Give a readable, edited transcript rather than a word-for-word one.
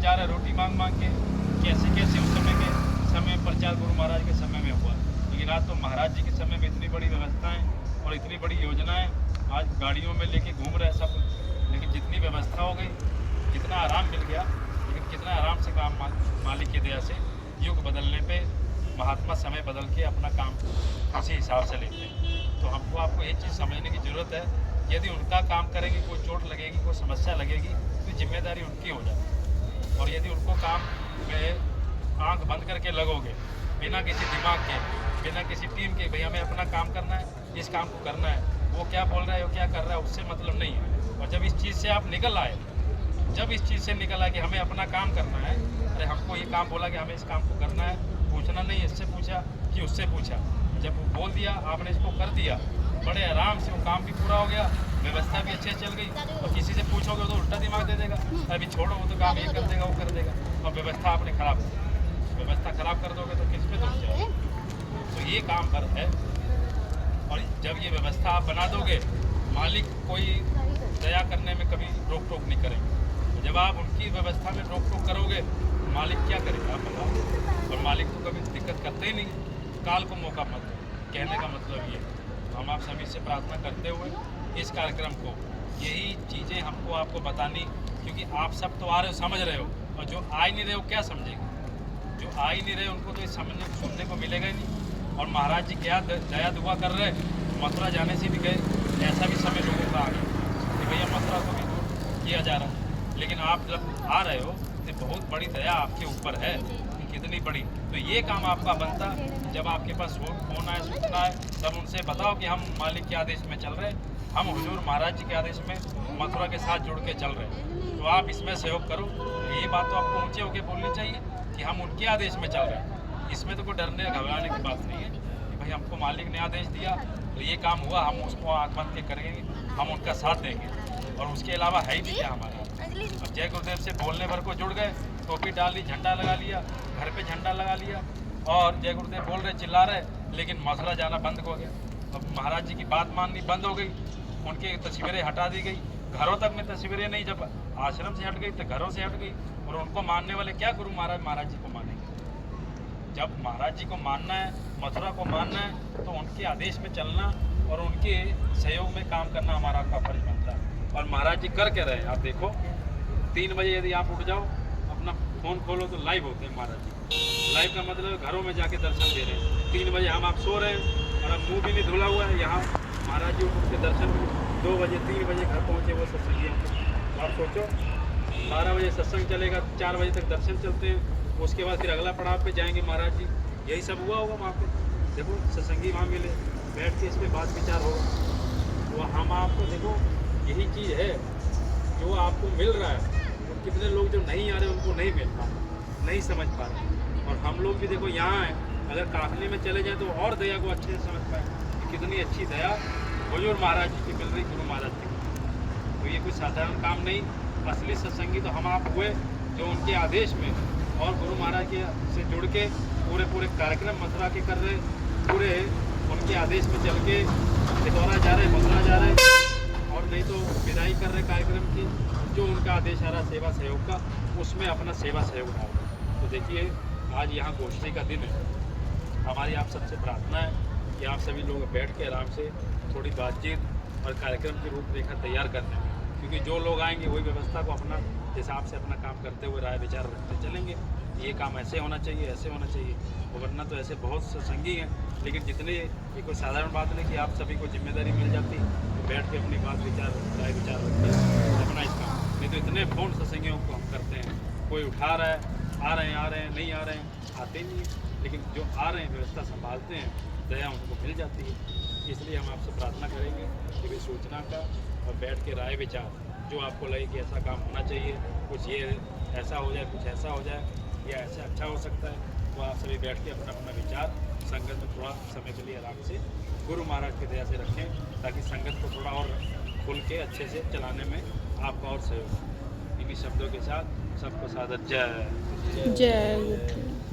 जा रहे रोटी मांग मांग के, कैसे कैसे उस समय प्रचार गुरु महाराज के समय में हुआ। लेकिन आज तो महाराज जी के समय में इतनी बड़ी व्यवस्थाएं और इतनी बड़ी योजनाएं, आज गाड़ियों में लेके घूम रहे सब। लेकिन जितनी व्यवस्था हो गई, जितना आराम मिल गया, लेकिन कितना आराम से काम मालिक की दया से युग बदलने पे महात्मा समय बदल के अपना काम उसी हिसाब से लेते हैं। तो हमको आपको ये चीज़ समझने की ज़रूरत है, यदि उनका काम करेंगे, कोई चोट लगेगी, कोई समस्या लगेगी, तो जिम्मेदारी उनकी हो जाती। और यदि उनको काम में आंख बंद करके लगोगे, बिना किसी दिमाग के, बिना किसी टीम के, भैया हमें अपना काम करना है, इस काम को करना है, वो क्या बोल रहा है, वो क्या कर रहा है, उससे मतलब नहीं है। और जब इस चीज़ से आप निकल आए, जब इस चीज़ से निकल आए कि हमें अपना काम करना है, अरे हमको ये काम बोला कि हमें इस काम को करना है, पूछना नहीं, इससे पूछा कि उससे पूछा, जब वो बोल दिया, आपने इसको कर दिया, बड़े आराम से वो काम भी पूरा हो गया, व्यवस्था भी अच्छे से चल गई। और किसी से पूछोगे तो उल्टा दिमाग दे देगा, अभी छोड़ो वो तो काम ये कर देगा, वो कर देगा, और व्यवस्था आपने खराब कर दी। व्यवस्था खराब कर दोगे तो किस पे दोष जाएगा। तो ये काम पर है। और जब ये व्यवस्था आप बना दोगे, मालिक कोई दया करने में कभी रोक टोक नहीं करेंगे। जब आप उनकी व्यवस्था में रोक टोक करोगे, मालिक क्या करेगा आप बताओ। और मालिक को कभी दिक्कत करते ही नहीं। काल को मौका मत दो, कहने का मतलब ये। हम आप सभी से प्रार्थना करते हुए इस कार्यक्रम को, यही चीज़ें हमको आपको बतानी, क्योंकि आप सब तो आ रहे हो, समझ रहे हो, और जो आ ही नहीं रहे हो क्या समझेंगे। जो आ ही नहीं रहे उनको तो समझने सुनने को मिलेगा ही नहीं। और महाराज जी क्या दया दुआ कर रहे, मथुरा जाने से भी गए, ऐसा भी समय लोगों का आ गया कि भैया मथुरा को भी दूर किया जा रहा है। लेकिन आप जब आ रहे हो तो बहुत बड़ी दया आपके ऊपर है, कितनी बड़ी। तो ये काम आपका बनता, जब आपके पास फोन आए, सूचना है, तब उनसे बताओ कि हम मालिक के आदेश में चल रहे हैं, हम हुजूर महाराज जी के आदेश में मथुरा के साथ जुड़ के चल रहे हैं। तो आप इसमें सहयोग करो। ये बात तो आपको ऊँचे होकर बोलनी चाहिए कि हम उनके आदेश में चल रहे हैं। इसमें तो कोई डरने घबराने की बात नहीं है कि भाई हमको मालिक ने आदेश दिया तो ये काम हुआ, हम उसको आँख बंद के करेंगे, हम उनका साथ देंगे। और उसके अलावा है ही नहीं क्या हमारा। अब जय गुरुदेव से बोलने भर को जुड़ गए, टोपी डाल ली, झंडा लगा लिया, घर पे झंडा लगा लिया, और जय गुरुदेव बोल रहे, चिल्ला रहे, लेकिन मथुरा जाना बंद हो गया। अब महाराज जी की बात माननी बंद हो गई, उनकी तस्वीरें हटा दी गई, घरों तक में तस्वीरें नहीं, जब आश्रम से हट गई तो घरों से हट गई। और उनको मानने वाले क्या गुरु महाराज जी को मानेंगे। जब महाराज जी को मानना है, मथुरा को मानना है, तो उनके आदेश में चलना और उनके सहयोग में काम करना हमारा आपका फर्ज बनता है। और महाराज जी कर रहे हैं, आप देखो 3 बजे यदि आप उठ जाओ, अपना फ़ोन खोलो तो लाइव होते हैं महाराज जी। लाइव का मतलब घरों में जाके दर्शन दे रहे हैं। 3 बजे हम आप सो रहे हैं और अब मुँह भी नहीं धुला हुआ है, यहाँ महाराज जी उठ के दर्शन 2 बजे 3 बजे घर पहुँचे वो सत्संगी। आप सोचो 12 बजे सत्संग चलेगा, 4 बजे तक दर्शन चलते हैं, उसके बाद फिर अगला पड़ाव पे जाएंगे महाराज जी। यही सब हुआ होगा वहाँ पे। देखो सत्संगी वहाँ मिले, बैठ के इस पर बात विचार होगा। तो हम आपको देखो यही चीज़ है जो आपको मिल रहा है, और कितने लोग जो नहीं आ रहे उनको नहीं मिल पा रहे, नहीं समझ पा रहे। और हम लोग भी देखो यहाँ हैं, अगर काफिले में चले जाएँ तो और दया को अच्छे से समझ पाए कि कितनी अच्छी दया हुजूर महाराज जी की मिल रही, गुरु महाराज जी की। तो ये कोई साधारण काम नहीं। असली सत्संगी तो हम आप हुए जो उनके आदेश में और गुरु महाराज के से जुड़ के पूरे कार्यक्रम मथुरा के कर रहे, पूरे उनके आदेश में चल के सितौरा जा रहे, मथुरा जा रहे, और नहीं तो विदाई कर रहे कार्यक्रम की, जो उनका आदेश आ रहा सेवा सहयोग का, उसमें अपना सेवा सहयोग डाल रहे। तो देखिए आज यहाँ गोष्ठी का दिन है। हमारी आप सबसे प्रार्थना है कि आप सभी लोग बैठ के आराम से थोड़ी बातचीत और कार्यक्रम की रूपरेखा तैयार करने में, क्योंकि जो लोग आएंगे वही व्यवस्था को अपना हिसाब से अपना काम करते हुए राय विचार रखते चलेंगे। ये काम ऐसे होना चाहिए, ऐसे होना चाहिए। वरना तो ऐसे बहुत सत्संगी हैं, लेकिन जितने ये कोई साधारण बात नहीं कि आप सभी को जिम्मेदारी मिल जाती तो बैठ के अपनी बात विचार राय विचार रखते हैं अपना इस काम। नहीं तो इतने फ़ोन सत्संगियों को हम करते हैं, कोई उठा रहा है, आ रहे हैं, नहीं आ रहे हैं, आते नहीं हैं, लेकिन जो आ रहे हैं व्यवस्था संभालते हैं, दया उनको मिल जाती है। इसलिए हम आपसे प्रार्थना करेंगे कि भी सूचना का और बैठ के राय विचार, जो आपको लगे कि ऐसा काम होना चाहिए, कुछ ये ऐसा हो जाए, कुछ ऐसा हो जाए, या ऐसे अच्छा हो सकता है, तो आप सभी बैठ के अपना अपना विचार संगत में थोड़ा समय के लिए आराम से गुरु महाराज की दया से रखें, ताकि संगत को थोड़ा और खुल के अच्छे से चलाने में आपका और सहयोग। इन्हीं शब्दों के साथ सबको सादर जय जय।